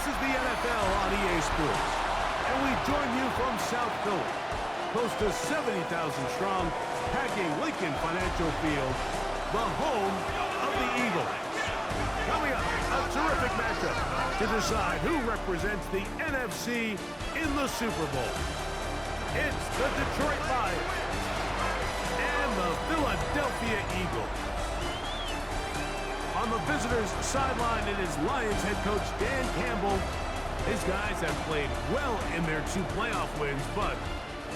This is the NFL on EA Sports, and we join you from South Philly, close to 70,000 strong, packing Lincoln Financial Field, the home of the Eagles. Coming up, a terrific matchup to decide who represents the NFC in the Super Bowl. It's the Detroit Lions and the Philadelphia Eagles. On the visitors' sideline, it is Lions head coach Dan Campbell. His guys have played well in their 2 playoff wins, but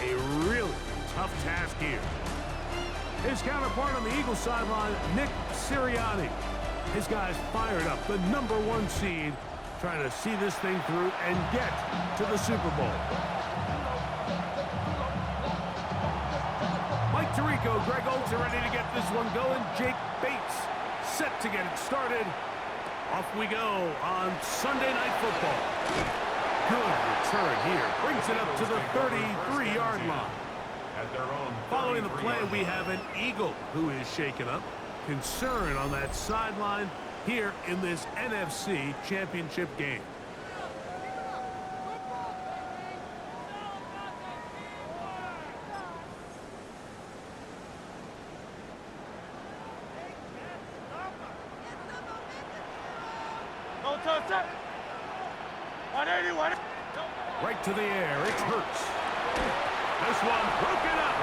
a really tough task here. His counterpart on the Eagles sideline, Nick Sirianni. His guys fired up, the #1 seed, trying to see this thing through and get to the Super Bowl. Mike Tirico, Greg Olsen ready to get this one going. Jake Bates set to get it started. Off we go on Sunday Night Football. Good return here. Brings it up to the 33-yard line. Following the play, we have an Eagle who is shaken up. Concern on that sideline here in this NFC Championship game. Right to the air, it's Hurts. This one broken up.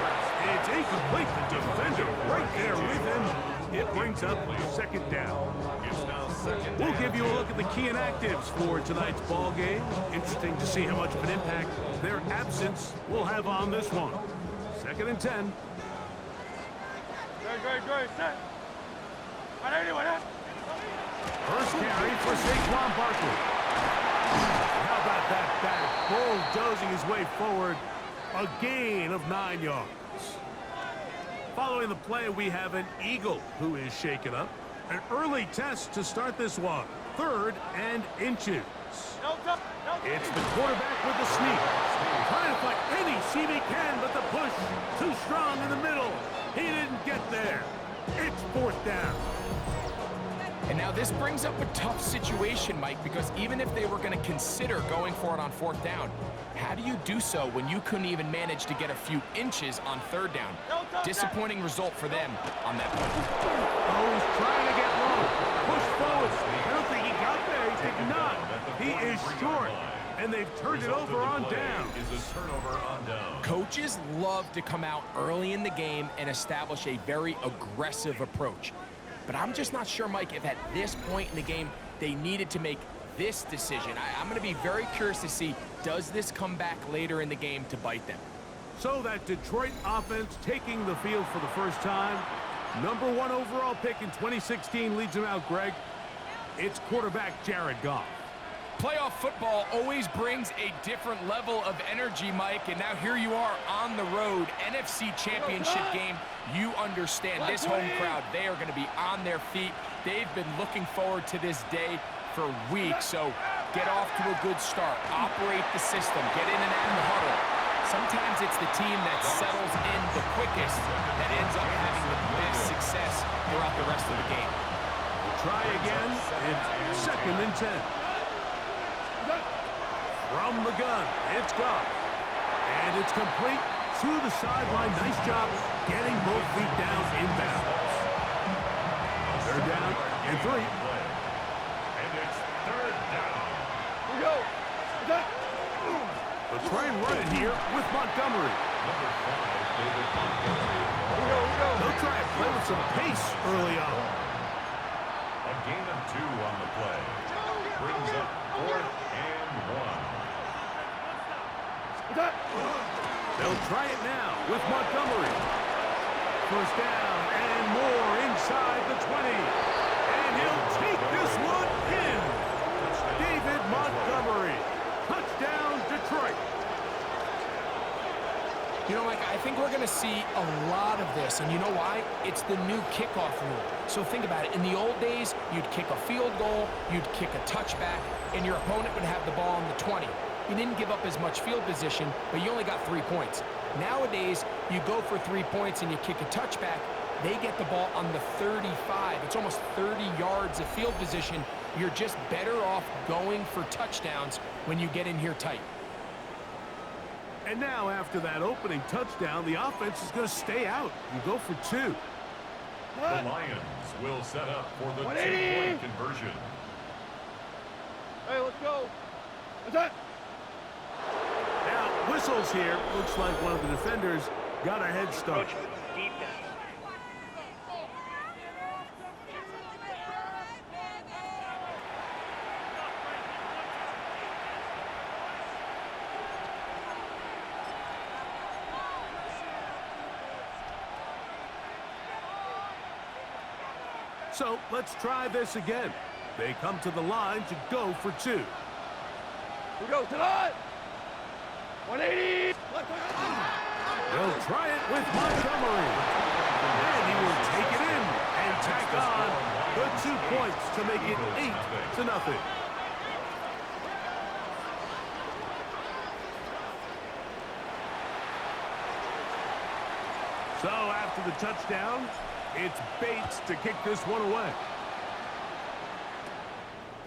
It's incomplete. The defender right there with him. It brings up 2nd down. We'll give you a look at the key inactives for tonight's ball game. Interesting to see how much of an impact their absence will have on this one. 2nd and 10. First carry for Saquon Barkley. How about that back bulldozing his way forward? A gain of 9 yards. Following the play, we have an Eagle who is shaken up. An early test to start this one. 3rd and inches. It's the quarterback with the sneak. Trying to find any seam he can, but the push too strong in the middle. He didn't get there. It's 4th down. And now this brings up a tough situation, Mike, because even if they were going to consider going for it on 4th down, how do you do so when you couldn't even manage to get a few inches on 3rd down? Disappointing result for them on that point. Oh, he's trying to get long. Push forward. I don't think he got there. He did not. He is short. And they've turned it over on down. Coaches love to come out early in the game and establish a very aggressive approach. But I'm just not sure, Mike, if at this point in the game they needed to make this decision. I'm going to be very curious to see, does this come back later in the game to bite them? So that Detroit offense taking the field for the first time. #1 overall pick in 2016 leads them out, Greg. It's quarterback Jared Goff. Playoff football always brings a different level of energy, Mike, and now here you are on the road, NFC Championship game. You understand this home crowd, they are going to be on their feet. They've been looking forward to this day for weeks, so get off to a good start. Operate the system, get in and out of the huddle. Sometimes it's the team that settles in the quickest that ends up having the best success throughout the rest of the game. We'll try again. It's 2nd and 10. From the gun, it's Goff. And it's complete to the sideline. Nice job getting both feet down inbounds. 3rd down and 3. And it's 3rd down. We go. They'll try and run it here with Montgomery. They'll try and play with some pace early on. A gain of 2 on the play. Brings up 4th and 1. They'll try it now with Montgomery. 1st down and more inside the 20. And he'll take this one in. David Montgomery. Touchdown, Detroit. You know, Mike, I think we're going to see a lot of this, and you know why? It's the new kickoff rule. So think about it. In the old days, you'd kick a field goal, you'd kick a touchback, and your opponent would have the ball on the 20. You didn't give up as much field position, but you only got 3 points. Nowadays, you go for 3 points and you kick a touchback, they get the ball on the 35. It's almost 30 yards of field position, You're just better off going for touchdowns when you get in here tight. And now, after that opening touchdown, the offense is going to stay out and go for 2. The Lions will set up for the 2-point conversion. Hey, let's go. What's that? Now, whistles here. Looks like one of the defenders got a head start. So let's try this again. They come to the line to go for 2. Here we go, tonight. 180. They'll try it with Montgomery. And he will take it in and tack on the 2 points to make it 8-0. So after the touchdown, it's Bates to kick this one away.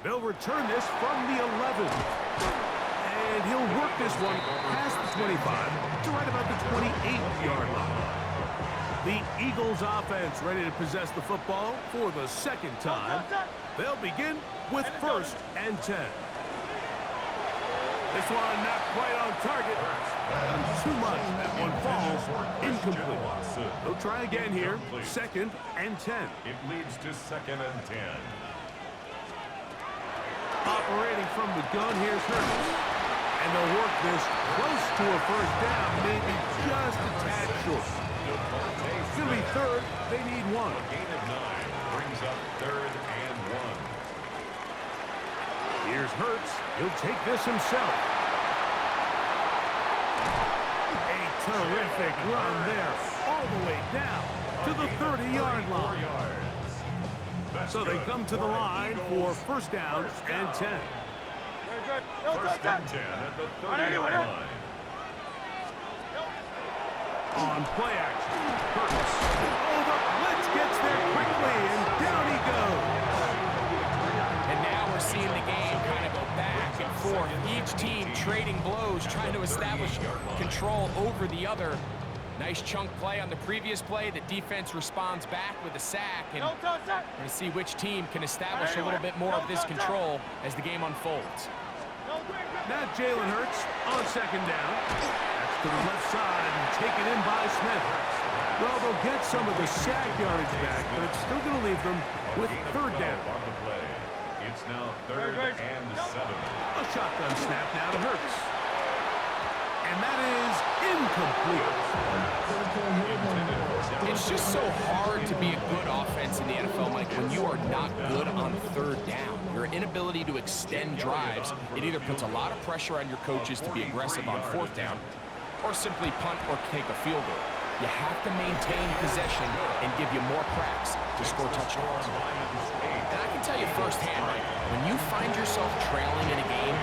They'll return this from the 11. And he'll work this one past the 25 to right about the 28-yard line. The Eagles offense ready to possess the football for the second time. They'll begin with 1st and 10. This one not quite on target. Too much. That one falls incomplete. They'll try again here. 2nd and 10. It leads to 2nd and 10. Operating from the gun, here's Hurts. And they'll work this close to a 1st down, maybe just a tad short. It's going to be 3rd. They need 1. A gain of 9 brings up 3rd and 1. Here's Hurts. He'll take this himself. A terrific run there, all the way down to the 30-yard line. So they come to the line for 1st down and 10. 1st and 10 at the 30-yard line. On play action, Hurts. Oh, the blitz gets there quickly, and down he goes. And now we're seeing the game kind of go back and forth. Each team trading blows, trying to establish control over the other. Nice chunk play on the previous play. The defense responds back with a sack. And we're going to see which team can establish a little bit more of this control as the game unfolds. Now Jalen Hurts on 2nd down. That's to the left side and taken in by Smith. Well, they'll get some of the sack yardage back, but it's still going to leave them with 3rd down. On the play. It's now 3rd and 7. A shotgun snap now to Hurts. And that is incomplete. It's just so hard to be a good offense in the NFL, Mike, when you are not good on 3rd down. Your inability to extend drives, it either puts a lot of pressure on your coaches to be aggressive on 4th down or simply punt or take a field goal. You have to maintain possession and give you more cracks to score touchdowns. And I can tell you firsthand, Mike, when you find yourself trailing in a game,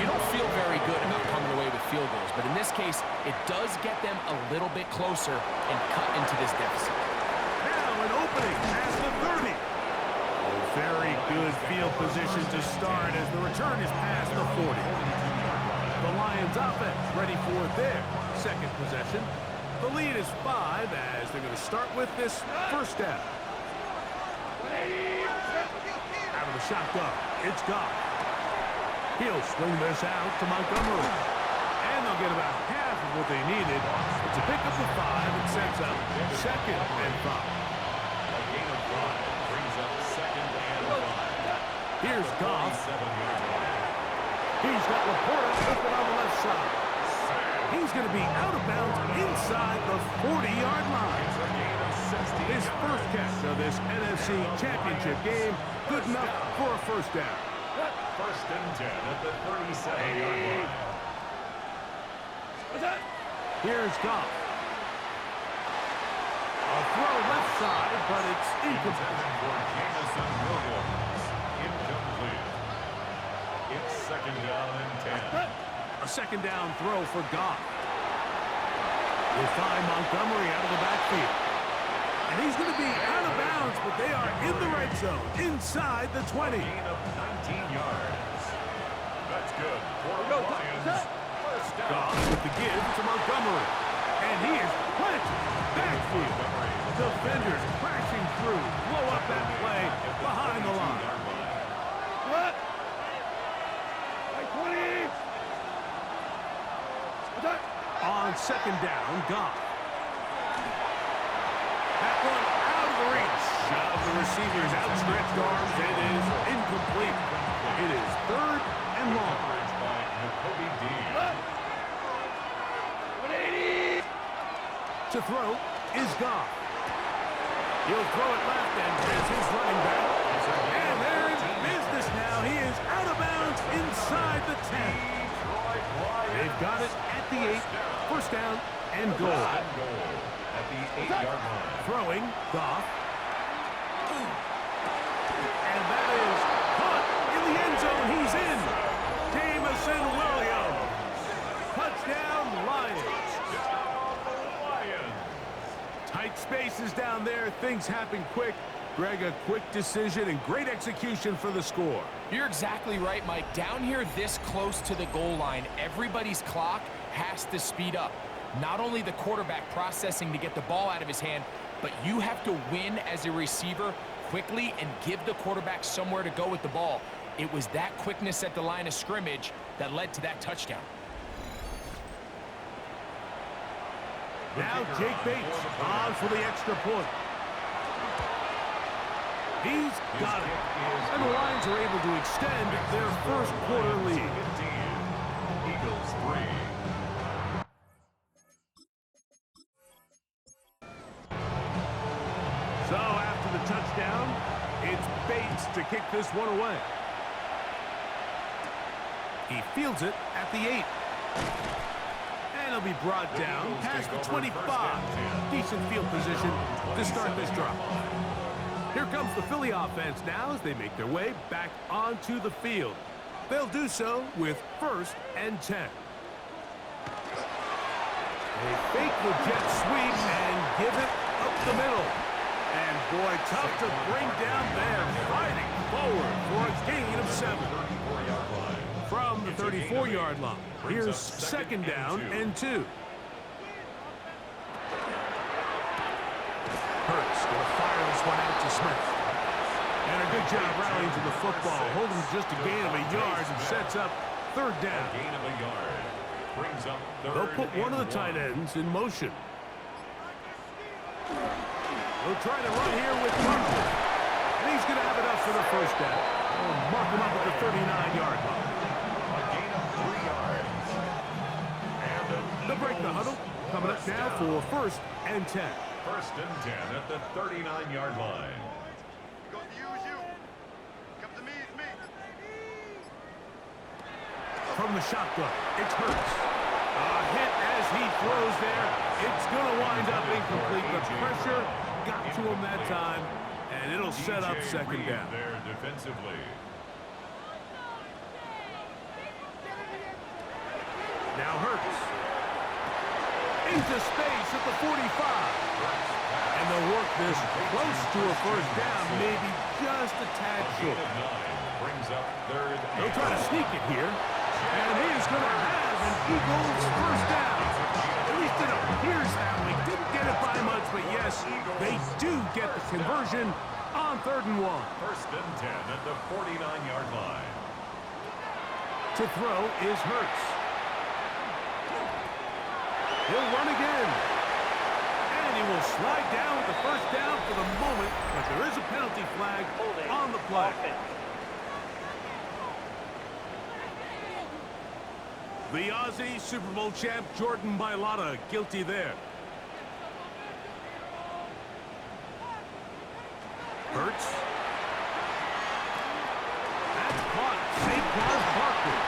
you don't feel very good about coming away with field goals. But in this case, it does get them a little bit closer and cut into this deficit. Now an opening past the 30. Oh, very good field position to start as the return is past the 40. The Lions offense ready for their 2nd possession. The lead is 5 as they're going to start with this 1st down. Out of the shotgun, it's Goff. He'll swing this out to Montgomery. And they'll get about half of what they needed to pick up the 5 and sets up 2nd and 5. A gain of 5 brings up 2nd and 5. Here's Goff. 7-yard line. He's got Laporta open on the left side. He's going to be out of bounds inside the 40-yard line. It's a gain of 60. His first catch of this NFC Championship game, good enough for a 1st down. 1st and 10 at the 37-yard line. Here's Goff. A throw left side, but it's incomplete. For Jamison Williams. Incomplete. It's 2nd down and 10. A 2nd down throw for Goff. We'll find Montgomery out of the backfield. And he's going to be out of bounds, but they are in the red zone, inside the 20. Gain of 19 yards. That's good. For the Lions. First down. Goff with the give to Montgomery. And he is planted backfield. Defenders crashing through. Blow up that play behind the line. What? Like 20. What's that? On second down, Goff. That one out of the reach of the receiver's outstretched arms. It is incomplete. It is third and long. Coverage by Jacoby Dean. What? 180. To throw is Goff. He'll throw it left and has his running back. And they're in business now. He is out of bounds inside the 10. They've got it at the 8. First down and goal. At the 8-yard line. Throwing, Goff. And that is caught in the end zone. He's in. Jamison Williams. Touchdown, Lions. Tight spaces down there. Things happen quick. Greg, a quick decision and great execution for the score. You're exactly right, Mike. Down here this close to the goal line, everybody's clock has to speed up. Not only the quarterback processing to get the ball out of his hand, but you have to win as a receiver quickly and give the quarterback somewhere to go with the ball. It was that quickness at the line of scrimmage that led to that touchdown. Now Jake Bates on for the extra point. He's got it. And the Lions are able to extend their first quarter lead. Eagles 3. So after the touchdown, it's Bates to kick this one away. He fields it at the 8. And he'll be brought down past the 25. Decent field position to start this drive. Here comes the Philly offense now as they make their way back onto the field. They'll do so with 1st and 10. They fake the jet sweep and give it up the middle. And boy, tough to bring down there, fighting forward for a gain of 7. From the 34-yard line, here's second down and 2. Hurts going to fire this one out to Smith. And a good job rallying to the football, holding just a gain of a yard and sets up third down. Gain of a yard. Brings up third. They'll put one of the tight ends in motion. They'll try to run here with Parker. And he's going to have it up for the first down. They'll mark him up at the 39-yard line. A gain of 3 yards. And They'll break the huddle. Coming up now for 1st and 10. 1st and 10 at the 39-yard line. From the shotgun, it's Hurts. A hit as he throws there. It's going to wind up incomplete. The pressure got to him that time, and it'll set up second down. There defensively. Now Hurts. Into space at the 45. And they'll work this close to a first down, maybe just a tad short. Brings up third. They'll try to sneak it here. And he is going to have an Eagles first down. At least it appears that way. Didn't get it by much, but yes, they do get the conversion on 3rd and 1. 1st and 10 at the 49-yard line. To throw is Hurts. He'll run again. And he will slide down with the first down for the moment, but there is a penalty flag on the play. The Aussie Super Bowl champ Jordan Mailata guilty there. Hurts. That's caught. Saquon Barkley.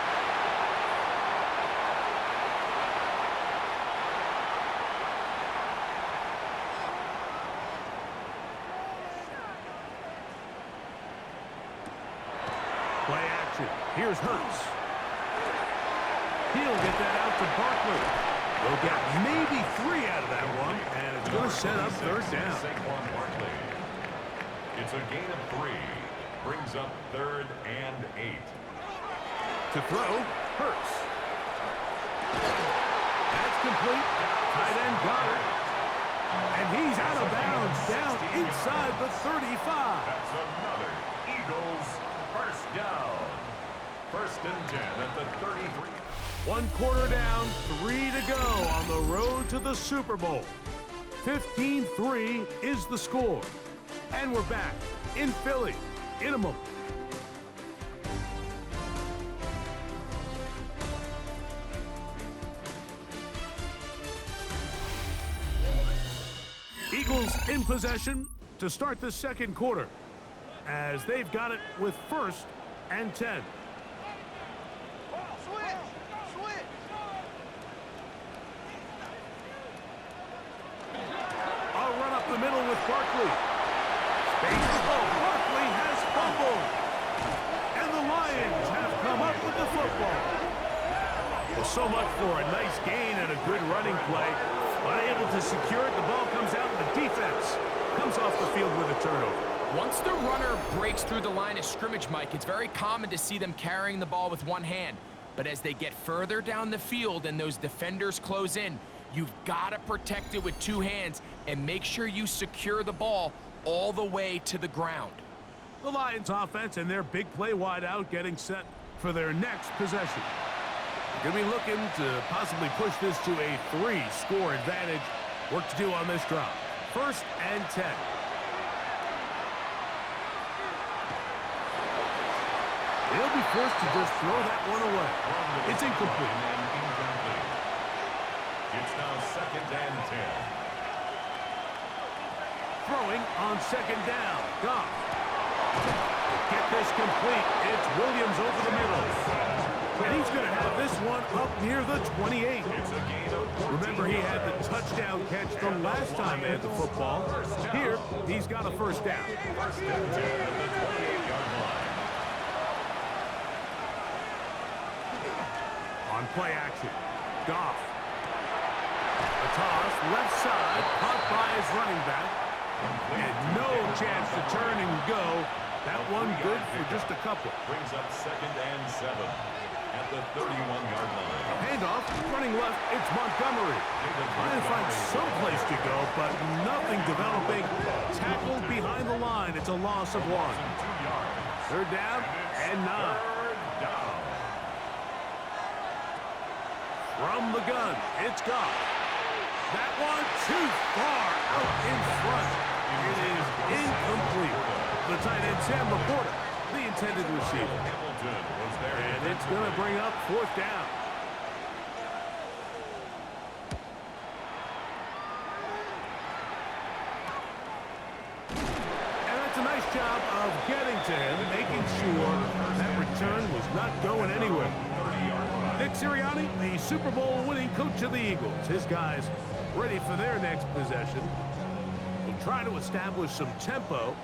Play action. Here's Hurts. He'll get that out to Barkley. They'll get maybe 3 out of that one, and it's going to set up third down. It's a gain of 3. Brings up 3rd and 8. To throw, Hurts. That's complete. Tight end got it. And he's out of bounds, down inside the 35. That's another Eagles first down. 1st and 10 at the 33. 1 quarter down, 3 to go on the road to the Super Bowl. 15-3 is the score. And we're back in Philly in a moment. Eagles in possession to start the 2nd quarter as they've got it with 1st and 10. A run up the middle with Barkley. Space the ball. Barkley has fumbled. And the Lions have come up with the football. Well, so much for a nice gain and a good running play. Unable to secure it, the ball comes out and the defense comes off the field with a turnover. Once the runner breaks through the line of scrimmage, Mike, it's very common to see them carrying the ball with one hand. But as they get further down the field and those defenders close in, you've got to protect it with 2 hands and make sure you secure the ball all the way to the ground. The Lions offense and their big play wideout getting set for their next possession. Going to be looking to possibly push this to a 3-score advantage. Work to do on this drive. 1st and 10. They'll be forced to just throw that one away. It's incomplete. It's now 2nd and 10. Throwing on 2nd down. Goff. To get this complete, it's Williams over the middle. And he's going to have this one up near the 28. Remember, he had the touchdown catch the last time they had the football. Here, he's got a 1st down. 1st and 10 at the 28-yard line. On play action, Goff. A toss, left side, caught by his running back. And no chance to turn and go. That one good for just a couple. Brings up 2nd and 7 at the 31-yard line. Handoff, running left, it's Montgomery. Trying to find some place to go, but nothing developing. Tackled behind the line. It's a loss of 1. 2 yards. 3rd down and 9. 3rd down. From the gun, it's Goff. That one too far out in front. It is incomplete. The tight end, Sam Laporta, the intended receiver. And it's going to bring up 4th down. And that's a nice job of getting to him, making sure that return was not going anywhere. Nick Sirianni, the Super Bowl winning coach of the Eagles. His guys ready for their next possession. Will try to establish some tempo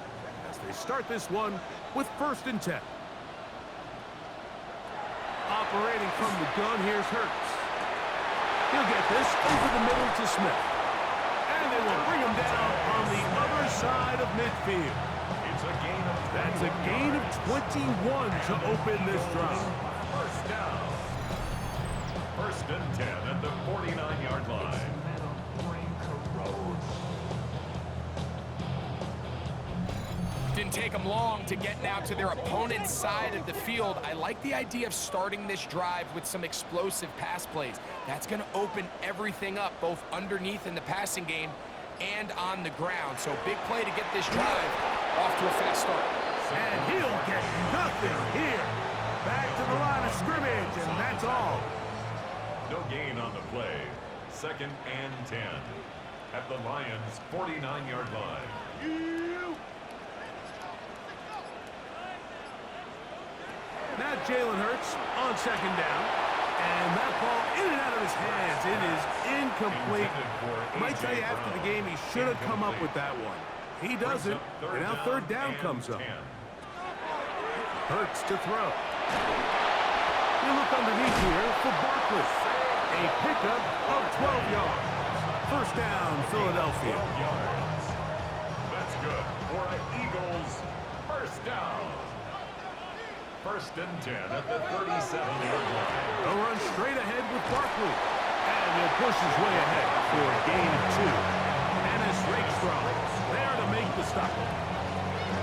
as they start this one with 1st and 10. Operating from the gun, here's Hurts. He'll get this over the middle to Smith. And they will bring him down on the other side of midfield. That's a gain of 21 to open this drive. 1st down. 1st and 10 at the 49-yard line. Didn't take them long to get now to their opponent's side of the field. I like the idea of starting this drive with some explosive pass plays. That's going to open everything up, both underneath in the passing game and on the ground. So big play to get this drive off to a fast start. And he'll get nothing here. Back to the line of scrimmage, and that's all. No gain on the play. 2nd and 10 at the Lions' 49-yard line. Now Jalen Hurts on 2nd down. And that ball in and out of his hands. It is incomplete. I might tell you after the game he should have come up with that one. He doesn't. And now 3rd down comes up. Hurts to throw. You look underneath here for Barkley. A a pickup of 12 yards. First down, Philadelphia. 12 yards. That's good for an Eagles first down. First and 10 at the 37-yard line. They'll run straight ahead with Barkley. And he'll push his way ahead for a gain of 2. Ennis Rakestraw there to make the stop.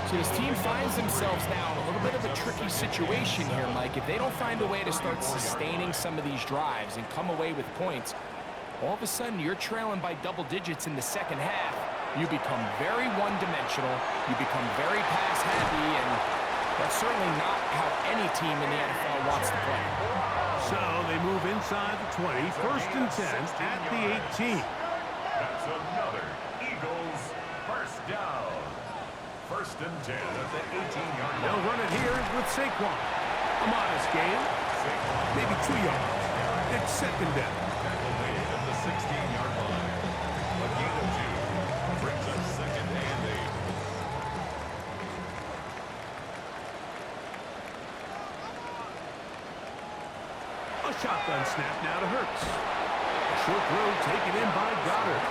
So this team finds themselves now in a little bit of a tricky situation here, Mike. If they don't find a way to start sustaining some of these drives and come away with points, all of a sudden you're trailing by double digits in the second half. You become very one-dimensional. You become very pass-happy, and that's certainly not how any team in the NFL wants to play. So they move inside the 20, first and 10 at the 18. That's another Eagles first down. First and 10 at the 18-yard line. They'll run it here with Saquon. A modest gain, maybe 2 yards. It's second down. Tackle made at the 16-yard line. A gain of 2 brings up second and 8. A shotgun snap now to Hurts. A short throw taken in by Goddard.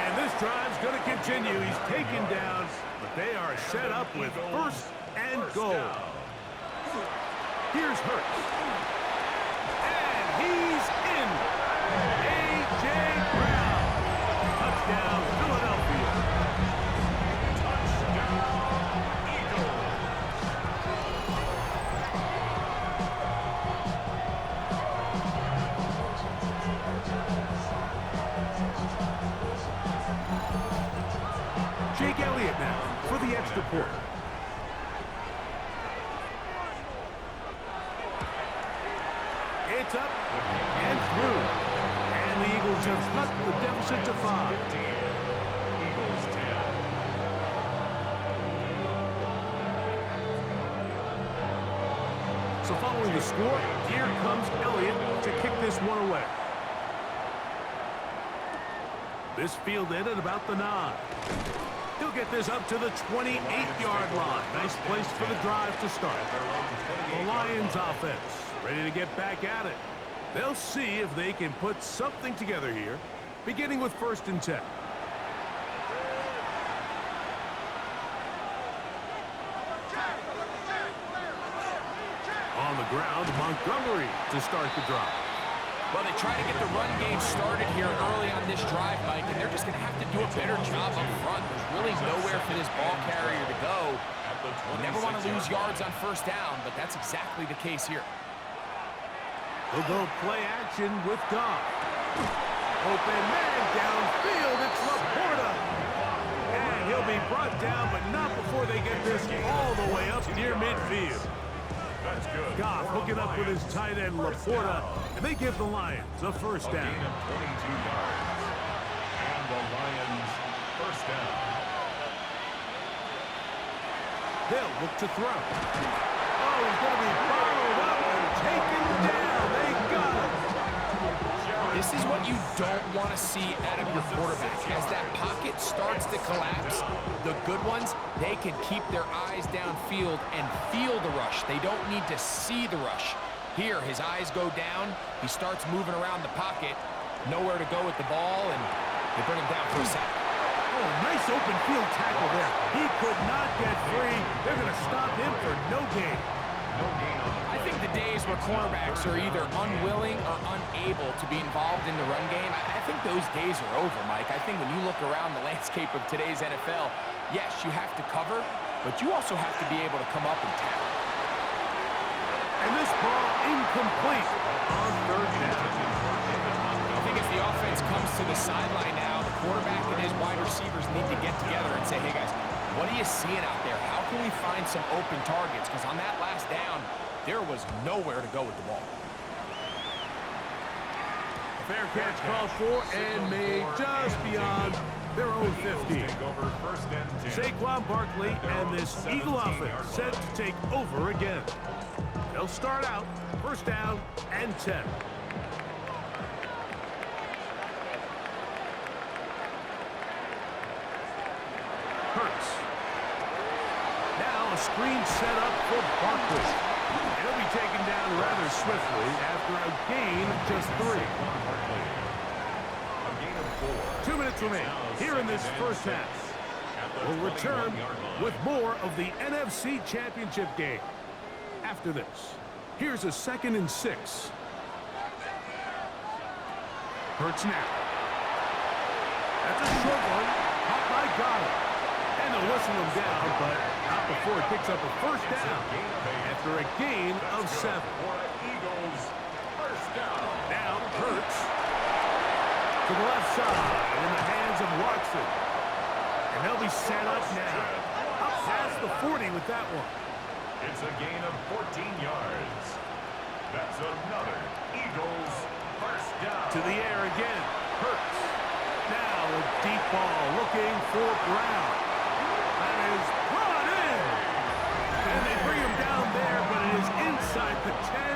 And this drive's going to continue. He's taken down, but they are set up with first and goal. Here's Hurts. And he's in. A.J. Brown. Touchdown, Philadelphia. Touchdown, Eagles. Jake Elliott now for the extra point. It's up and through. And the Eagles have cut the deficit to 5. Eagles 10. So following the score, here comes Elliott to kick this one away. This fielded at about the 9. He'll get this up to the 28-yard line. Nice place for the drive to start. The Lions offense ready to get back at it. They'll see if they can put something together here, beginning with first and 10. On the ground, Montgomery to start the drive. Well, they try to get the run game started here early on this drive, Mike, and they're just going to have to do a better job up front. There's really nowhere for this ball carrier to go. You never want to lose yards on first down, but that's exactly the case here. He'll go play action with Goff. Open man downfield. It's Laporta. And he'll be brought down, but not before they get this all the way up near midfield. That's good. Goff hooking up with his tight end, Laporta, and they give the Lions a first down. A gain of 22 yards. And the Lions first down. They'll look to throw. Oh, he's going to be followed up and taken down. They got him. This is what you don't want to see out of your quarterback. As that pocket starts to collapse, the good ones, they can keep their eyes downfield and feel the rush. They don't need to see the rush. Here, his eyes go down. He starts moving around the pocket. Nowhere to go with the ball, and they bring him down for a sack. Oh, nice open field tackle there. He could not get free. They're going to stop him for no gain. No gain on the I think the days where cornerbacks are either unwilling or unable to be involved in the run game, I think those days are over, Mike. I think when you look around the landscape of today's NFL, yes, you have to cover, but you also have to be able to come up and tackle. And this ball incomplete on third down. I think if the offense comes to the sideline now, the quarterback and his wide receivers need to get together and say, hey, guys, what are you seeing out there? How can we find some open targets? Because on that last down, there was nowhere to go with the ball. Fair catch called for and made just beyond their own 15. over first and 10. Saquon Barkley and this Eagle offense set to take over again. They'll start out first down and 10. Hurts. Now a screen set up for Barkley. he'll be taken down rather swiftly after a gain of just 3. A gain of 4. 2 minutes remain here in this first half. We'll return with more of the NFC Championship game after this. Here's a 2nd and 6. Hurts now. That's a short one. Caught by Goddard. And they'll whistle him down, but not before he picks up a first down after a gain of 7. Eagles, first down. Now Hurts to the left side in the hands of Watson. And they'll be set up now. Up past the 40 with that one. It's a gain of 14 yards. That's another Eagles first down. To the air again. Hurts. Now a deep ball looking for Brown. That is brought in. And they bring him down there, but it is inside the 10.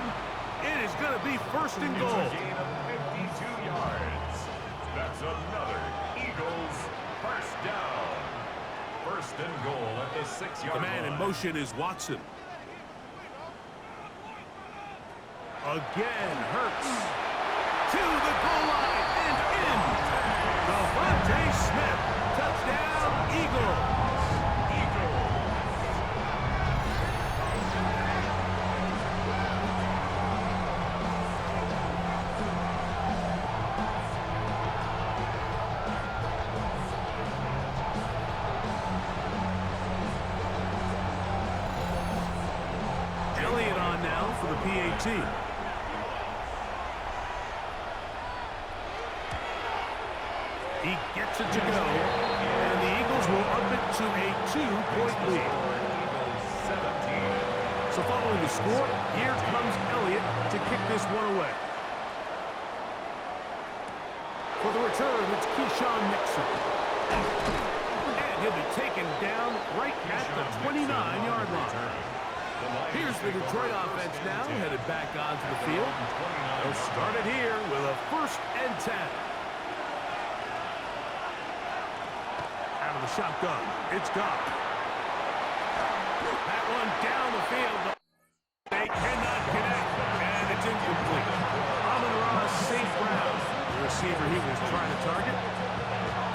It is going to be first and goal. It's a gain of 52 yards. That's another Eagles first down. First and goal at the 6-yard line. The man in motion is Watson. Again, Hurts. To the goal line and in. Devontae Smith. Touchdown, Eagles. Elliott on now for the PAT. He gets it to go, and the Eagles will up it to a 2-point lead. So following the score, here comes Elliott to kick this one away. For the return, it's Keyshawn Nixon. And he'll be taken down right at the 29-yard line. Here's the Detroit offense now, headed back onto the field. They'll start it here with a 1st and 10. Out of the shotgun, it's gone. That one down the field. They cannot connect, and it's incomplete. Amon-Ra St. Brown, the receiver he was trying to target.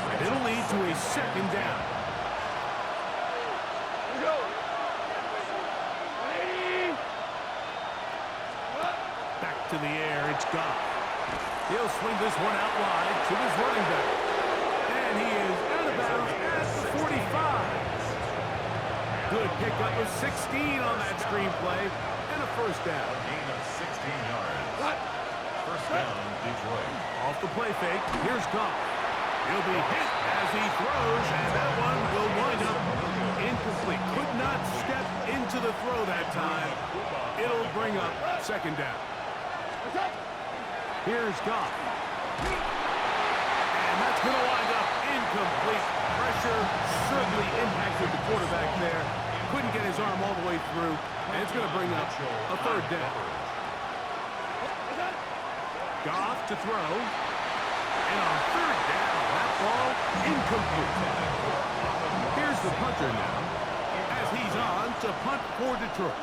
And it'll lead to a 2nd down. Back to the air, it's gone. He'll swing this one out wide to his running back. And he is out of bounds at the 45. Good pickup of 16 on that screenplay and a first down. A gain of 16 yards. First down, Detroit. Off the play fake, here's Goff. He'll be hit as he throws, and that one will wind up incomplete. Could not step into the throw that time. It'll bring up 2nd down. Here's Goff. And that's going to wind up incomplete. Pressure certainly impacted the quarterback there. Couldn't get his arm all the way through, and it's going to bring up a 3rd down. Goff to throw. And on 3rd down, that ball incomplete. Here's the punter now, as he's on to punt for Detroit.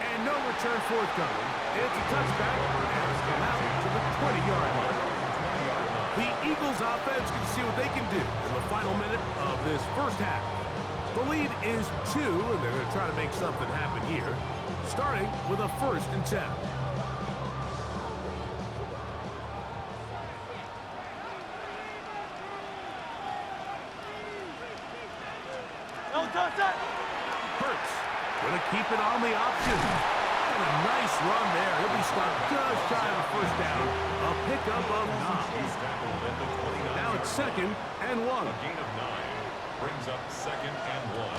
And no return forthcoming. It's a touchback, and it's come out to the 20-yard line. The Eagles offense can see what they can do in the final minute of this first half. The lead is 2, and they're going to try to make something happen here, starting with a 1st and 10. Hurts going to keep it on the option. And a nice run there. He'll be stopped just shy of the first down. A pickup of 9. Now it's 2nd and 1. A gain of 9 brings up 2nd and 1.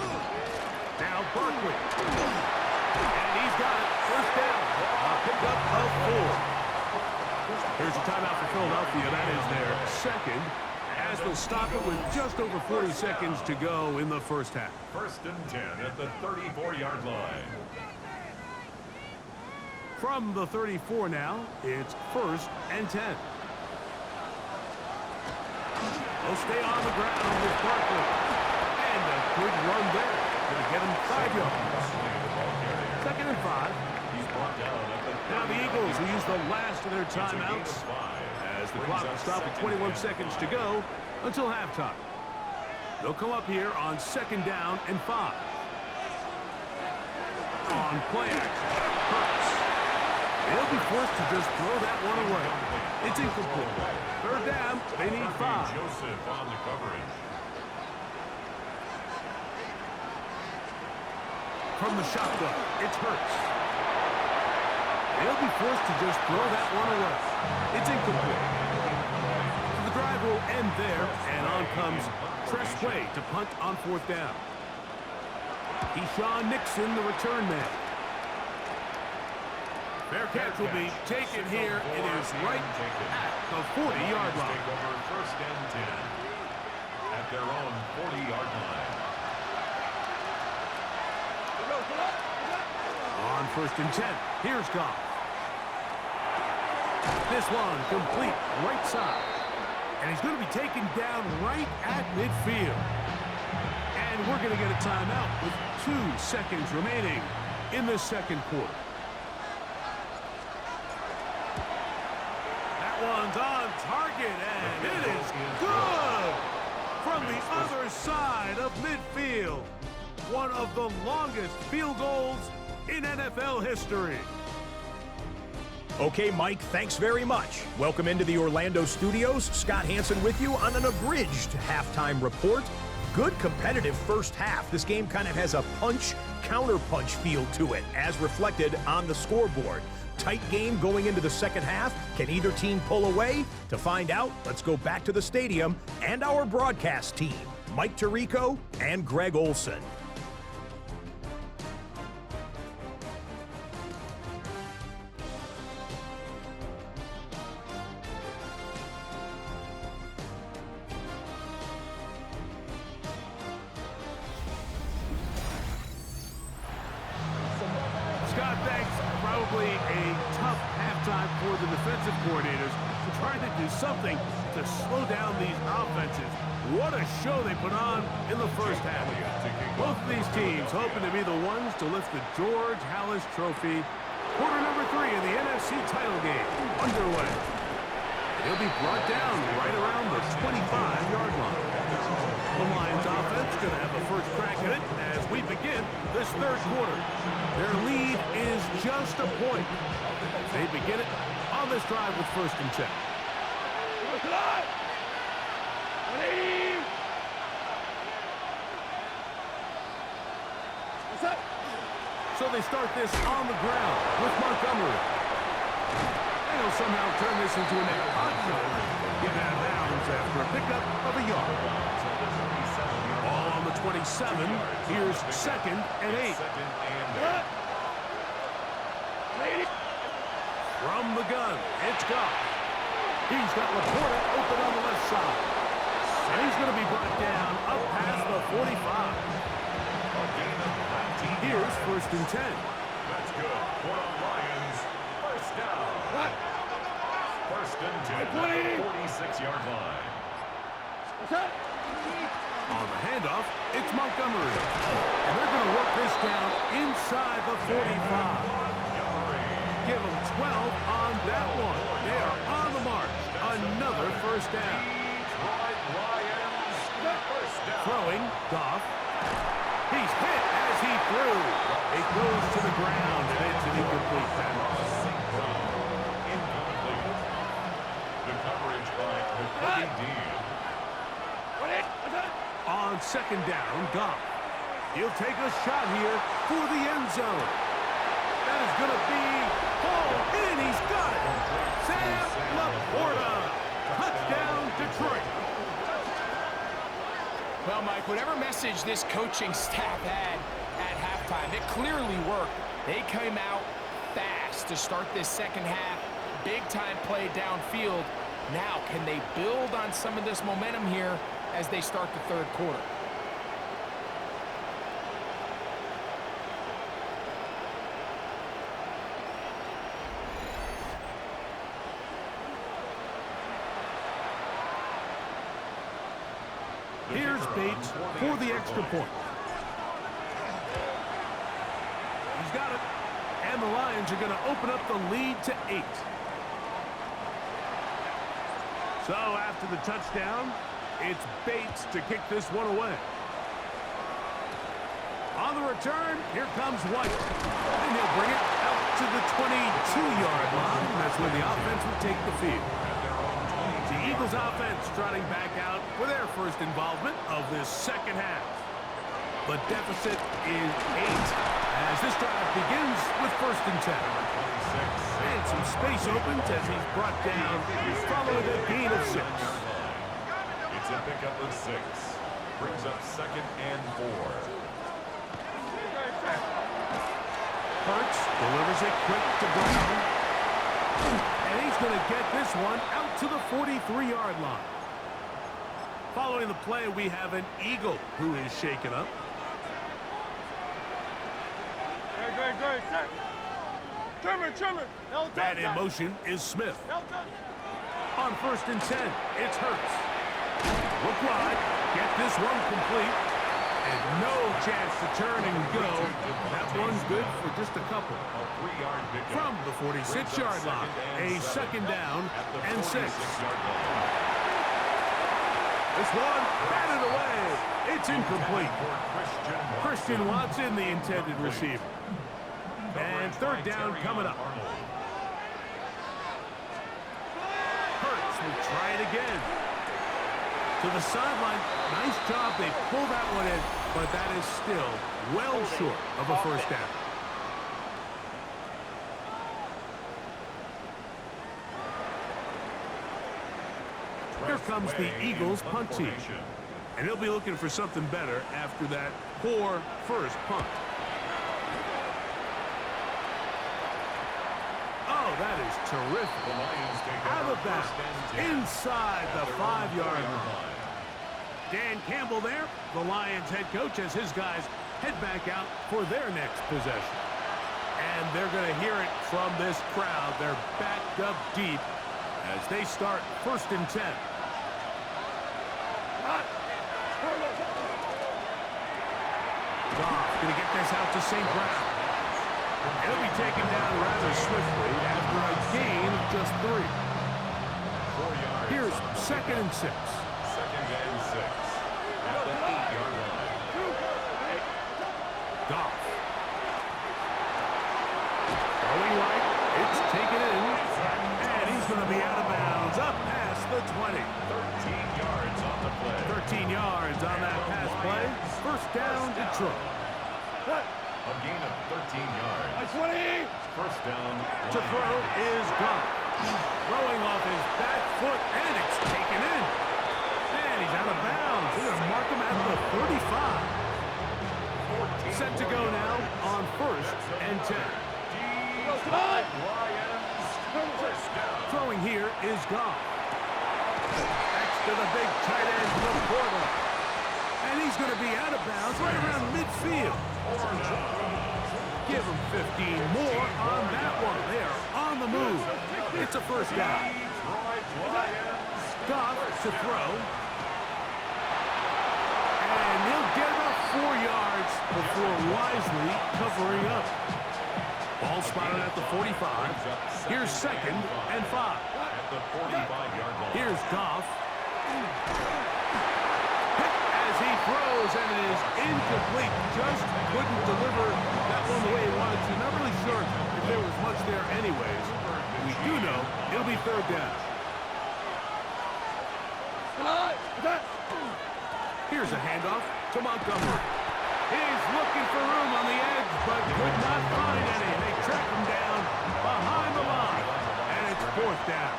Now Barkley. And he's got it. First down. A pickup of 4. Here's a timeout for Philadelphia. That is their 2nd. As they'll stop it with just over 40 seconds to go in the first half. 1st and 10 at the 34-yard line. From the 34 now, it's 1st and 10. They'll stay on the ground with Barkley. And a good run there. Going to get him 5 yards. 2nd and 5. He's brought down at the Now the Eagles will use the last of their timeouts as the clock will stop with 21 seconds to go until halftime. They'll come up here on 2nd down and 5. On play action. Hurts. They'll be forced to just throw that one away. It's incomplete. 3rd down, they need 5. Joseph on the coverage. From the shotgun, it's Hurts. They'll be forced to just throw that one away. It's incomplete. So the drive will end there, and on comes Tressway to punt on 4th down. Keyshawn Nixon, the return man. Fair catch will be taken here. It is right at the 40-yard line. Take over 1st and 10 at their own 40-yard line. On 1st and 10, here's Goff. This one complete right side. And he's going to be taken down right at midfield. And we're going to get a timeout with 2 seconds remaining in the 2nd quarter. That one's on target, and it is good from the other side of midfield. One of the longest field goals in NFL history. Okay, Mike, thanks very much. Welcome into the Orlando studios. Scott Hansen with you on an abridged halftime report. Good competitive first half. This game kind of has a punch-counter-punch feel to it, as reflected on the scoreboard. Tight game going into the 2nd half. Can either team pull away? To find out, let's go back to the stadium and our broadcast team, Mike Tirico and Greg Olson. Scott, thanks. Probably a tough halftime for the defensive coordinators to try to do something to slow down these offenses. What a show they put on in the first half. Both of these teams hoping to be the ones to lift the George Halas Trophy. Quarter number 3 of the NFC title game underway. He'll be brought down right around the 25-yard line. The Lions offense going to have the first crack at it as we begin this 3rd quarter. Their lead is just a point. They begin it on this drive with 1st and 10. So they start this on the ground with Montgomery. And he'll somehow turn this into an get out of bounds after a pickup of a yard. Ball on the 27. Here's 2nd and 8. From the gun, it's Goff. He's got Laporta open on the left side. And he's going to be brought down up past the 45. Here's 1st and 10. That's good. For the Lions, 1st down. 1st and 10 at the 46-yard line. On the handoff, it's Montgomery. And they're going to work this down inside the 45. Give them 12 on that one. They are on the march. Another 1st down. Throwing, Goff. He's hit as he threw. It goes to the ground, and it's an incomplete pass. Incomplete. The coverage by McCurdy Dean. On 2nd down, Goff. He'll take a shot here for the end zone. That is going to be hauled in. He's got it. Sam Laporta. Touchdown, Detroit. Well, Mike, whatever message this coaching staff had at halftime, it clearly worked. They came out fast to start this 2nd half. Big-time play downfield. Now, can they build on some of this momentum here as they start the 3rd quarter? his Bates for the extra point. He's got it. And the Lions are going to open up the lead to 8. So after the touchdown, it's Bates to kick this one away. On the return, here comes White. And he'll bring it out to the 22-yard line. That's where the offense will take the field. The Eagles offense trotting back out for their first involvement of this second half. The deficit is 8 as this drive begins with 1st and 10. And some space opens as he's brought down following a gain of 6. It's a pickup of 6. Brings up 2nd and 4. Hurts delivers it quick to Brown. And he's going to get this one out to the 43-yard line. Following the play, we have an Eagle who is shaken up. Great. Trimmer. Man in motion is Smith. On 1st and 10, it's Hurts. Look wide, get this one complete, and no chance to turn and go. That one's good for just a couple. From the 46-yard line, a 2nd down and 6. This one batted away. It's incomplete. Christian Watson, the intended receiver. And 3rd down coming up. Hurts will try it again. To the sideline. Nice job. They pull that one in, but that is still well short of a 1st down. Here comes the Eagles punt team. And he'll be looking for something better after that poor first punt. Oh, that is terrific. Out of bounds. Inside the 5-yard line. Dan Campbell there, the Lions head coach, as his guys head back out for their next possession. And they're going to hear it from this crowd. They're backed up deep as they start 1st and 10. Goff going to get this out to St. Brown. He'll be taken down rather swiftly after a gain of just 3. 4 yards. Here's 2nd and 6. 2nd and 6. At the 8-yard line. Goff. Throwing right. It's taken in. And he's going to be out of bounds. Up past the 20. 13 yards on the play. 13 yards on that pass play. 1st down, Detroit. A gain of 13 yards. 20. 1st down. To throw is Goff. Throwing off his back foot, and it's taken in. And he's out of bounds. They're going to mark him at the 35. Set to go now on 1st and 10. Throwing here is Goff. Next to the big tight end, Laporta. And he's going to be out of bounds right around midfield. Give him 15 more on that one. They are on the move. It's a 1st down. Goff to throw. And he'll get about 4 yards before wisely covering up. Ball spotted at the 45. Here's 2nd and 5. At the 45-yard line. Here's Goff. As he throws, and it is incomplete. Just couldn't deliver that one the way he wanted to. Not really sure if there was much there anyways. We do know it'll be 3rd down. Here's a handoff to Montgomery. He's looking for room on the edge, but could not find any. They track him down behind the line, and it's 4th down.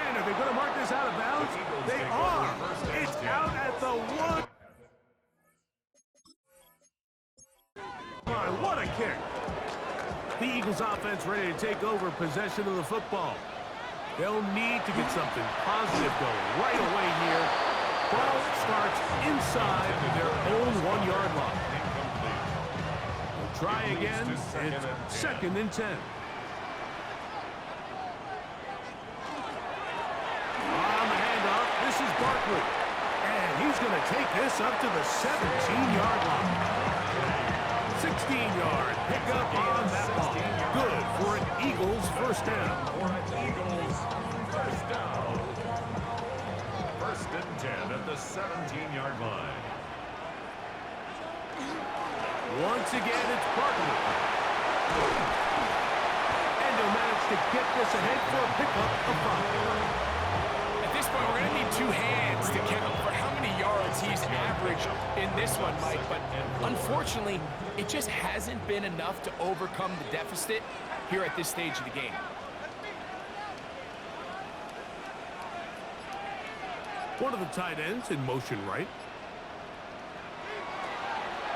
And are they going to mark this out of bounds? They are. It's out at the 1. My, what a kick. The Eagles offense ready to take over possession of the football. They'll need to get something positive going right away here. Ball starts inside their own 1-yard line. We'll try again. It's 2nd and 10. On Barkley. And he's going to take this up to the 17-yard line. 16-yard pickup on that ball. Good for an Eagles first down. For an Eagles first down. First and 10 at the 17-yard line. Once again, it's Barkley. And he'll manage to get this ahead for a pickup of 5. At this point, we're going to need 2 hands to count for how many yards he's averaged in this one, Mike. But unfortunately, it just hasn't been enough to overcome the deficit here at this stage of the game. One of the tight ends in motion right.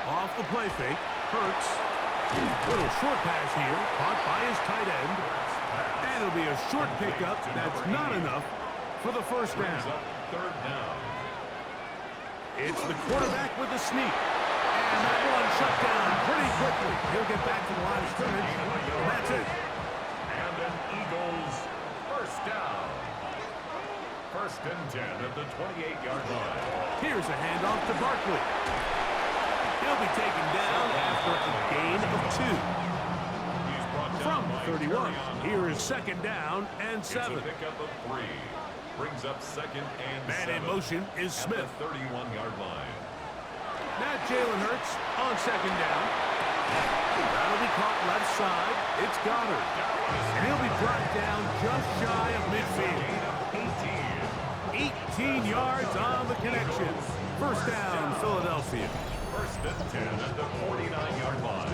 Off the play fake. Hurts. Little short pass here. Caught by his tight end. And it'll be a short pickup. That's not enough for the first down. Third down. It's the quarterback with the sneak. And that one shut down pretty quickly. He'll get back to the line of scrimmage. And that's it. And an Eagles first down. First and 10 at the 28-yard line. Here's a handoff to Barkley. He'll be taken down after a gain of 2. From the 31, here is second down and 7. It's a pickup of 3. Brings up second and Man 7. in motion is Smith. At the 31-yard line. Now Jalen Hurts on second down. That'll be caught left side. It's Goddard. And he'll be brought down just shy of midfield. 18 yards on the connection. First down, Philadelphia. First and 10 at the 49-yard line.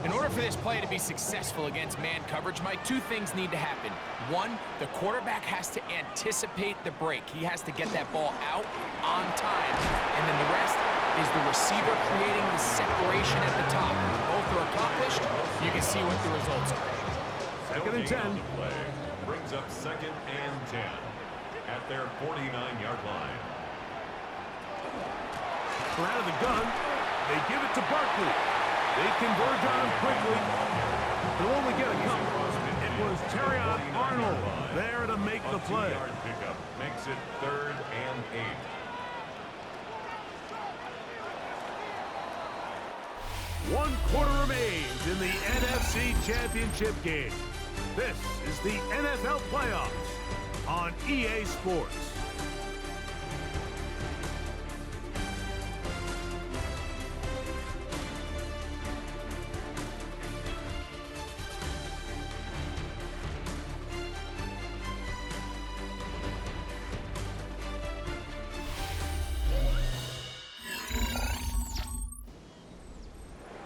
In order for this play to be successful against man coverage, Mike, 2 things need to happen. 1, the quarterback has to anticipate the break. He has to get that ball out on time. And then the rest is the receiver creating the separation at the top. When both are accomplished, you can see what the results are. Second and 10. Play brings up second and 10 at their 49-yard line. Out of the gun, they give it to Barkley. They converge on him quickly. They'll only get a couple. It was Terrion Arnold there to make the play. A 2-yard pickup makes it third and 8. 1 quarter remains in the NFC Championship game. This is the NFL Playoffs on EA Sports.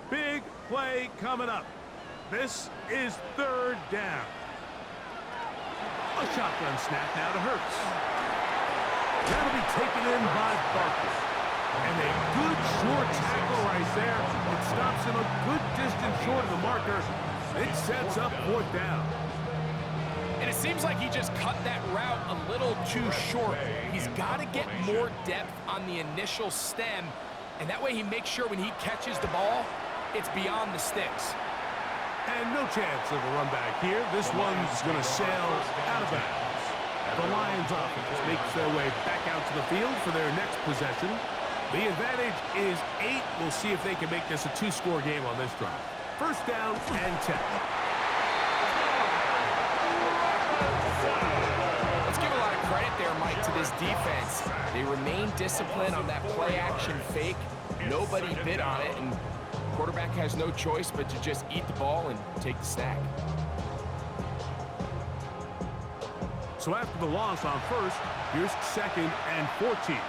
Big play coming up. This is third down. A shotgun snap now to Hurts. That'll be taken in by Barkley. And a good short tackle right there. It stops him a good distance short of the marker. It sets up fourth down. And it seems like he just cut that route a little too short. He's got to get more depth on the initial stem. And that way he makes sure when he catches the ball, it's beyond the sticks. And no chance of a run back here. This one's going to sail out of bounds. The Lions offense makes their way back out to the field for their next possession. The advantage is 8. We'll see if they can make this a 2-score game on this drive. First down and 10. Let's give a lot of credit there, Mike, to this defense. They remain disciplined on that play-action fake. Nobody bid on it, and quarterback has no choice but to just eat the ball and take the snack. So after the loss on first, here's second and 14.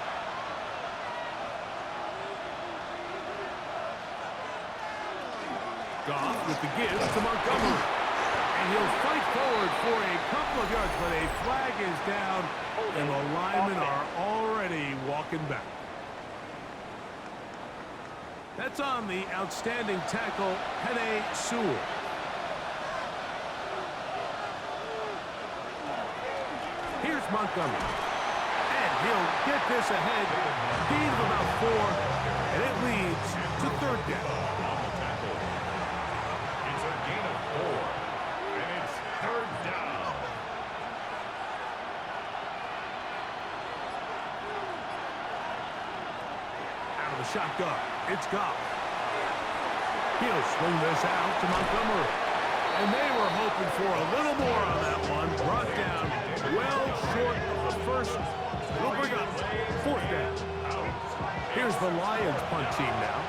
Goff with the give to Montgomery. And he'll fight forward for a couple of yards, but a flag is down, and the linemen are already walking back. That's on the outstanding tackle, Penei Sewell. Here's Montgomery. And he'll get this ahead. Gain of about 4, and it leads to third down. It's a gain of 4, and it's third down. shotgun. It's Goff. He'll swing this out to Montgomery. And they were hoping for a little more on that one. Brought down well short of the first. It'll bring up fourth down. Here's the Lions punt team now,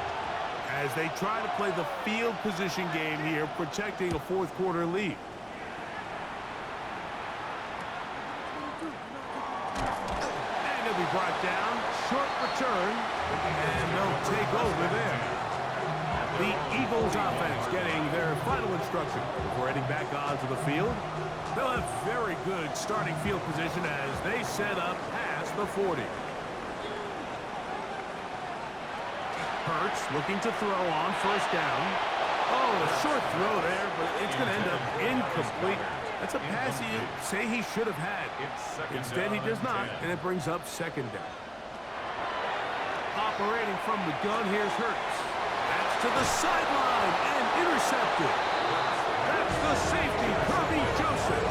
as they try to play the field position game here, protecting a fourth quarter lead. And he'll be brought down. Short return. And they'll take over there. The Eagles offense getting their final instruction before heading back onto the field. They'll have very good starting field position as they set up past the 40. Hurts looking to throw on first down. Oh, a short throw there, but it's going to end up incomplete. That's a pass you say he should have had. Instead, he does not, and it brings up second down. Operating from the gun, here's Hurts. That's to the sideline and intercepted. That's the safety, Kirby Joseph.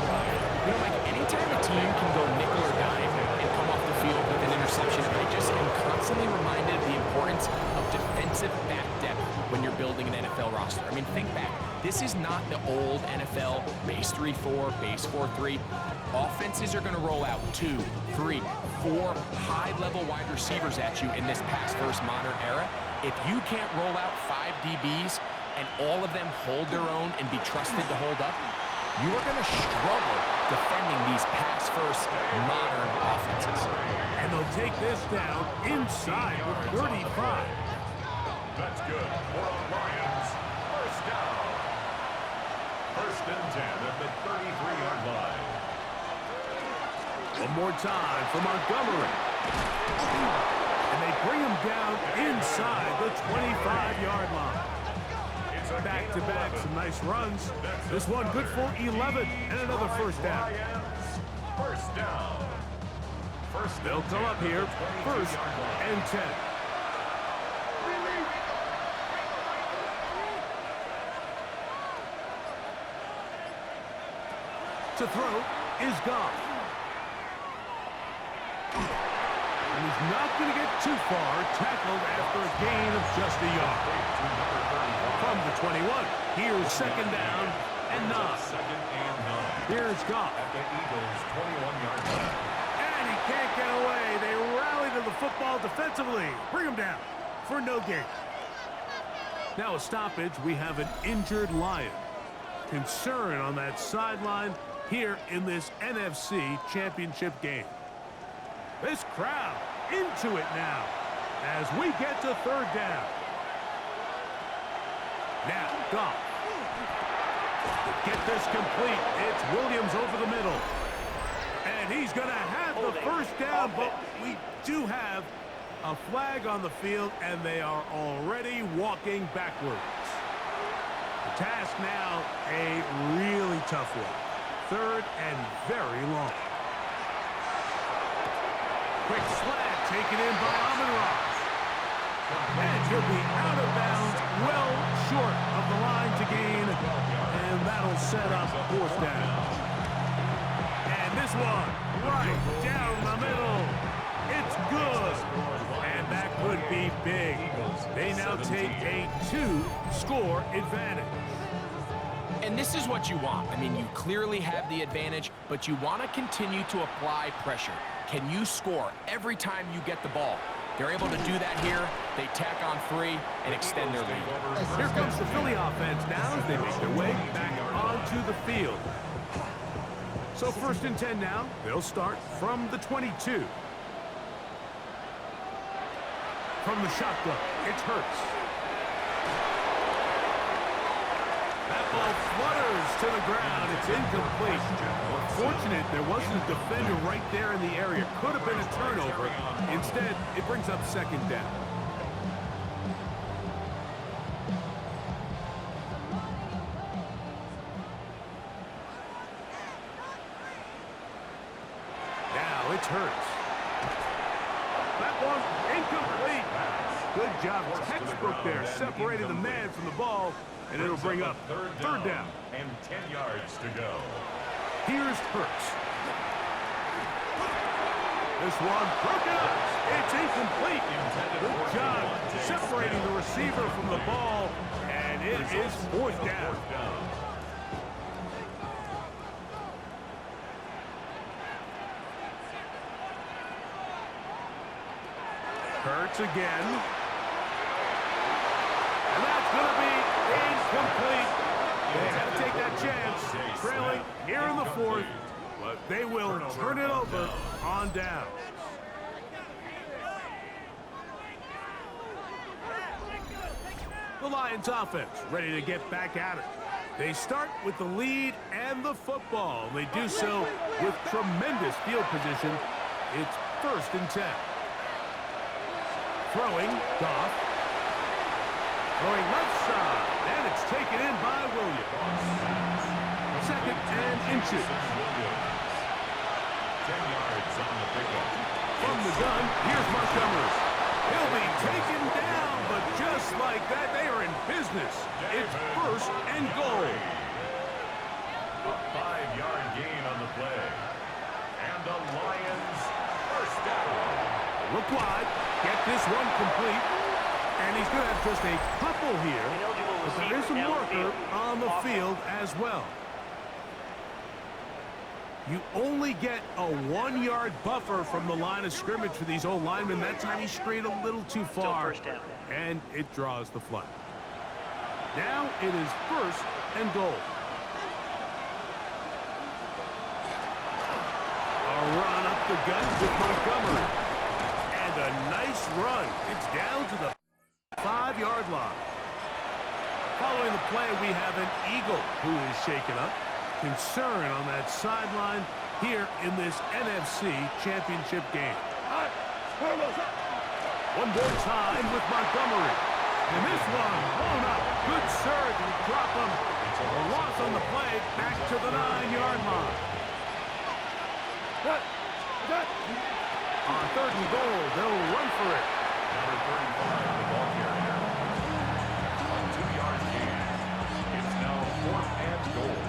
You know, Mike, anytime a team can go nickel or dime and come off the field with an interception, I just am constantly reminded of the importance of defensive back depth when you're building an NFL roster. I mean, think back. This is not the old NFL base 3-4, base 4-3. Offenses are going to roll out 2, 3, 4 high-level wide receivers at you in this pass-first modern era. If you can't roll out 5 DBs and all of them hold their own and be trusted to hold up, you are going to struggle defending these pass-first modern offenses. And they'll take this down inside the 35. That's good for the Lions. First down. First and 10 at the 33-yard line. One more time for Montgomery. And they bring him down inside the 25-yard line. Back-to-back, some nice runs. This one good for 11 and another first down. First down. They'll come up here, first and 10. To throw is Goff. And he's not going to get too far, tackled after a gain of just a yard. From the 21, here's second down and 9. Here's Goff. At the Eagles' 21-yard line. And he can't get away. They rally to the football defensively. Bring him down for no gain. Now a stoppage. We have an injured Lion. Concern on that sideline here in this NFC Championship game. This crowd into it now as we get to third down. Now, Goff. To get this complete, it's Williams over the middle. And he's going to have the first down, but we do have a flag on the field, and they are already walking backwards. The task now, a really tough one. Third and very long. Quick slant taken in by Amon-Ra. And he'll be out of bounds, well short of the line to gain. And that'll set up fourth down. And this one, right down the middle. It's good. And that could be big. They now take a 2-score advantage. And this is what you want. I mean, you clearly have the advantage, but you want to continue to apply pressure. Can you score every time you get the ball? They're able to do that here. They tack on 3 and extend their lead. Here comes the Philly offense now as they make their way back onto the field. So first and 10 now. They'll start from the 22. From the shotgun, it's Hurts. That ball flutters to the ground. It's incomplete. Fortunate there wasn't a defender right there in the area. Could have been a turnover. Instead, it brings up second down. Now it's Hurts. That one incomplete. Good job, textbook there, separating the man from the ball. And it'll bring up third down. And 10 yards to go. Here's Hurts. This one broken up. It's incomplete. Good job separating the receiver from the ball, and it is fourth down. Hurts again. And that's going to be incomplete. They had to take that chance, trailing here in the fourth, but they will turn it over on down. The Lions offense ready to get back at it. They start with the lead and the football. They do so with tremendous field position. It's 1st and 10. Throwing, Goff. Throwing left side, and it's taken in by Williams. 2nd and inches. 10 yards on the pickup. From the gun, here's Montgomery. He'll be taken down, but just like that, they are in business. It's 1st and goal. A 5-yard gain on the play. And the Lions first down. Look wide, get this one complete, and he's going to have just a couple here, but there is a marker on the field as well. You only get a 1-yard buffer from the line of scrimmage for these old linemen. That time he strayed a little too far, and it draws the flag. Now it is 1st and goal. A run up the gut with Montgomery. And a nice run. It's down to the 5-yard line. Following the play, we have an Eagle who is shaken up. Concern on that sideline here in this NFC Championship game. One more time with Montgomery. And this one blown up. Good surge and drop him. A loss on the play back to the 9-yard line. On 3rd and goal, they'll run for it. Number 35, the ball carrier. A 2-yard gain. It's now 4th and goal.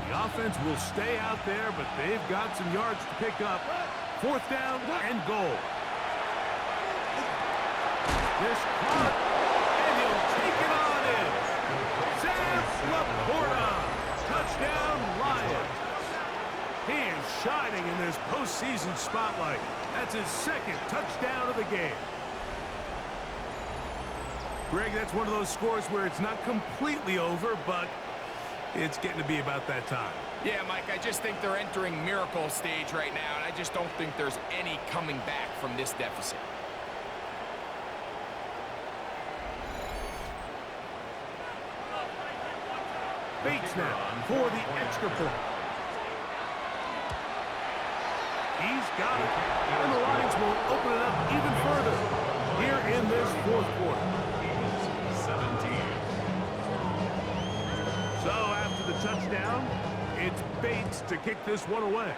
The offense will stay out there, but they've got some yards to pick up. 4th down and goal. This caught, and he'll take it on in. Sam Laporta, touchdown Lions. He is shining in this postseason spotlight. That's his 2nd touchdown of the game. Greg, that's one of those scores where it's not completely over, but it's getting to be about that time. Yeah, Mike, I just think they're entering miracle stage right now, and I just don't think there's any coming back from this deficit. Bates now for the extra point. He's got it, and the Lions will open it up even further here in this 4th quarter. 17. So after the touchdown, it's Bates to kick this one away.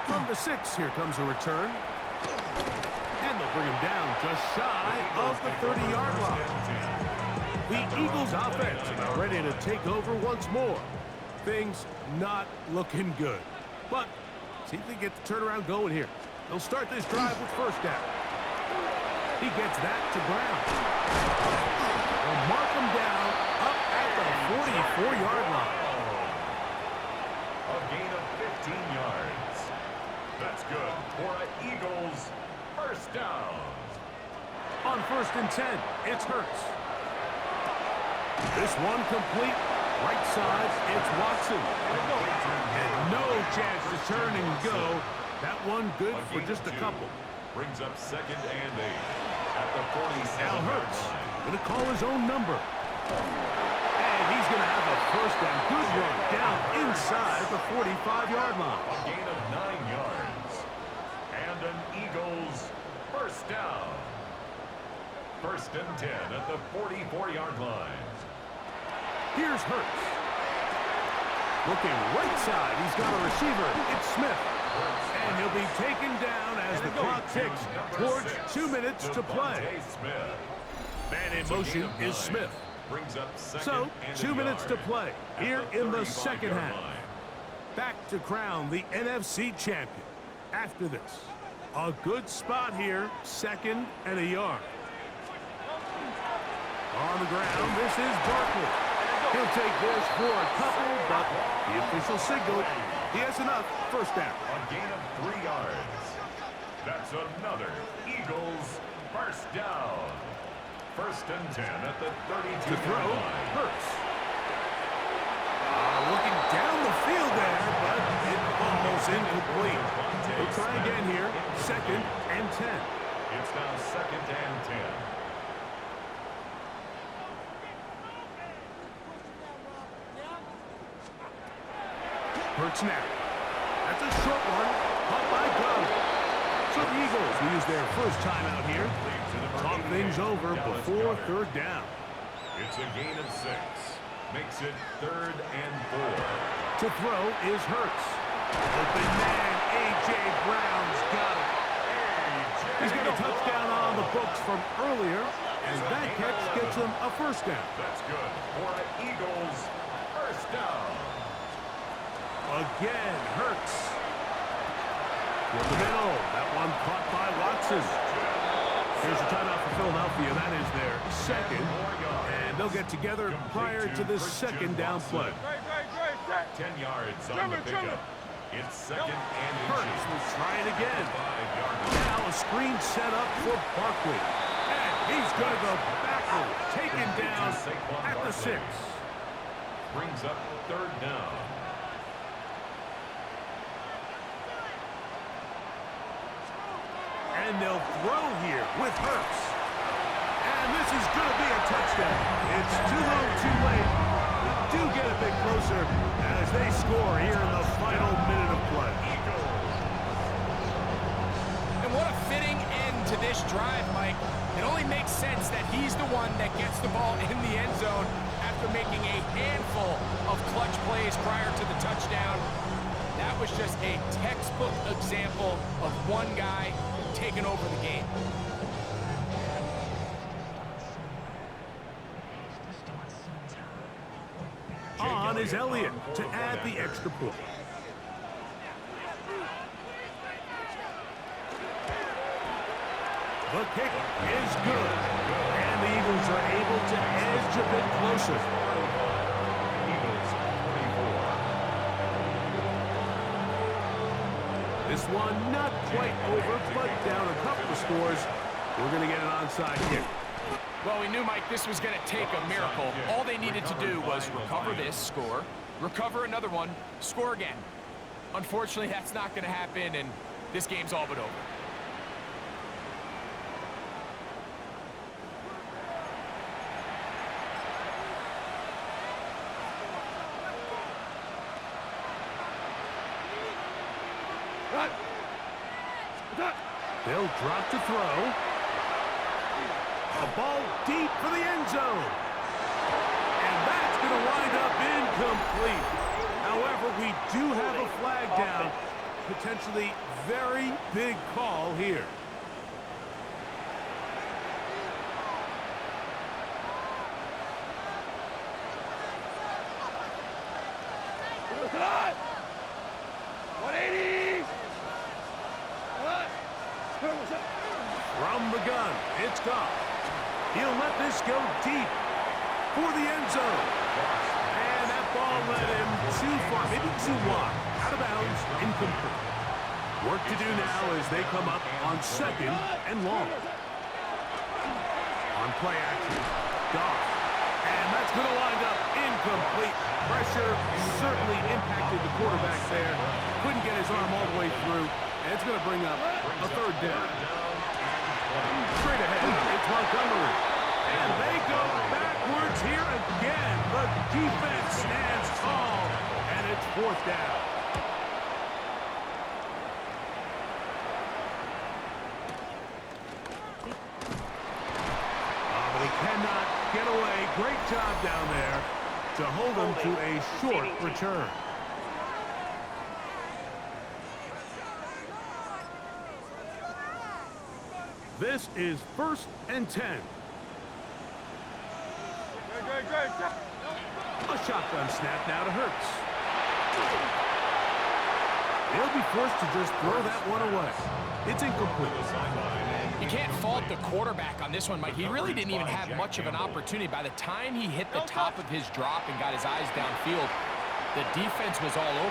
From the 6, here comes a return. And they'll bring him down just shy of the 30-yard line. The Eagles offense is ready to take over once more. Things not looking good. But see if they get the turnaround going here. They'll start this drive with 1st down. He gets that to Brown. They'll mark him down up at the 44-yard line. A gain of 15 yards. That's good for an Eagles 1st down. On 1st and 10, it's Hurts. This one complete. Right side, it's Watson. And no chance to turn and go. That one good for just a couple. Brings up 2nd and 8 at the 47. Now Hurts going to call his own number. And he's going to have a 1st down. Good run down inside the 45-yard line. A gain of 9 yards. And an Eagles 1st down. 1st and 10 at the 44-yard line. Here's Hurts. Looking right side, he's got a receiver. It's Smith. And he'll be taken down as the clock ticks towards 2 minutes to play. Man in motion is Smith. Brings up 2nd So, and 2 minutes to play here in the 2nd half. back to crown the NFC champion. After this, a good spot here, 2nd and a yard. On the ground, this is Barkley. He'll take this for a couple, but the official signal, he has enough. First down. A gain of 3 yards. That's another Eagles first down. 1st and 10 at the 32-yard To throw, line. Hurts. Looking down the field there, but it falls incomplete. We'll try again here, 2nd and 10. It's now 2nd and 10. Hurts now. That's a short one, caught by Gunn. So the Eagles will use their first time out here. Talk things over before 3rd down. It's a gain of 6. Makes it 3rd and 4. To throw is Hurts. Open man, A.J. Brown's got it. He's got a touchdown on the books from earlier, and that catch gets him a first down. That's good for an Eagles first down. Again, Hurts. In the middle, that one caught by Watson. Here's a timeout for Philadelphia. That is their 2nd, and they'll get together prior to this 2nd down play. 10 yards on the pickup. It's 2nd and Hurts will try it again. 5-yard Now a screen set up for Barkley. And he's going to go backward, taken down at the 6. brings up 3rd down. And they'll throw here with Hurts. And this is going to be a touchdown. It's too low, too late. They do get a bit closer as they score here in the final minute of play. And what a fitting end to this drive, Mike. It only makes sense that he's the one that gets the ball in the end zone after making a handful of clutch plays prior to the touchdown. That was just a textbook example of one guy taking over the game. On is Elliott to add the extra point. The kick is good. And the Eagles are able to edge a bit closer. Eagles 24. This one not quite over, but down a couple of scores. We're going to get an onside kick. Well, we knew, Mike, this was going to take a miracle. All they needed to do was recover this, score, recover another one, score again. Unfortunately, that's not going to happen, and this game's all but over. They'll drop to throw. A ball deep for the end zone. And that's going to wind up incomplete. However, we do have a flag down. Potentially very big call here. From the gun, it's Goff. He'll let this go deep for the end zone. And that ball led him too far, maybe too wide. Out of bounds, incomplete. Work to do now as they come up on 2nd and long. On play action, Goff. And that's going to wind up incomplete. Pressure certainly impacted the quarterback there. Couldn't get his arm all the way through. And it's going to bring up a 3rd down. Straight ahead, it's Montgomery. And they go backwards here again. The defense stands tall, and it's 4th down. But he cannot get away. Great job down there to hold him to a short return. This is 1st and 10. A shotgun snap now to Hurts. forced to just throw that one away. It's incomplete. You can't fault the quarterback on this one, Mike. He really didn't even have much of an opportunity. By the time he hit the top of his drop and got his eyes downfield, the defense was all over.